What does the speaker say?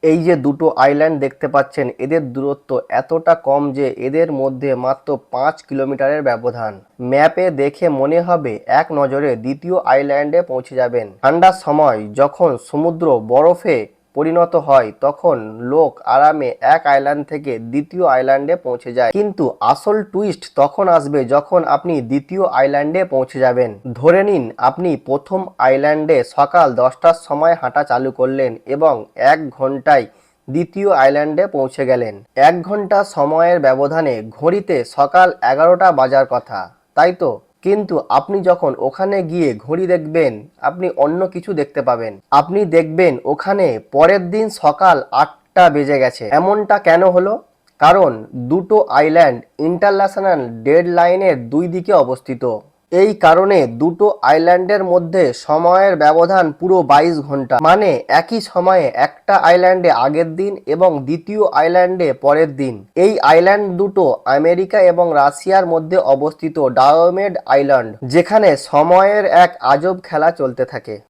এই যে দুটো আইল্যান্ড দেখতে পাচ্ছেন, এদের দূরত্ব এতটা কম যে এদের মধ্যে মাত্র 5 কিলোমিটারের ব্যবধান। ম্যাপে দেখে মনে হবে এক নজরে দ্বিতীয় আইল্যান্ডে পৌঁছে যাবেন। ঠান্ডার সময় যখন সমুদ্র বরফে পরিণত হয় তখন লোক আরামে এক আইল্যান্ড থেকে দ্বিতীয় আইল্যান্ডে পৌঁছে যায়। কিন্তু আসল টুইস্ট তখন আসবে যখন আপনি দ্বিতীয় আইল্যান্ডে পৌঁছে যাবেন। ধরে নিন আপনি প্রথম আইল্যান্ডে সকাল 10টার সময় হাঁটা চালু করলেন এবং 1 ঘন্টায় দ্বিতীয় আইল্যান্ডে পৌঁছে গেলেন। 1 ঘন্টা সময়ের ব্যবধানে ঘড়িতে সকাল 11টা বাজার কথা, তাই তো? কিন্তু আপনি যখন ওখানে গিয়ে ঘড়ি দেখবেন, আপনি অন্য কিছু দেখতে পাবেন। আপনি দেখবেন ওখানে পরের দিন সকাল 8টা বেজে গেছে। এমনটা কেন হলো? কারণ দুটো আইল্যান্ড ইন্টারন্যাশনাল ডেড লাইনের দুই দিকে অবস্থিত। এই কারণে দুটো আইল্যান্ডের মধ্যে সময়ের ব্যবধান পুরো 22 ঘন্টা। মানে একই সময়ে একটা আইল্যান্ডে আগের দিন এবং দ্বিতীয় আইল্যান্ডে পরের দিন। এই আইল্যান্ড দুটো আমেরিকা এবং রাশিয়ার মধ্যে অবস্থিত ডায়োমেড আইল্যান্ড, যেখানে সময়ের এক আজব খেলা চলতে থাকে।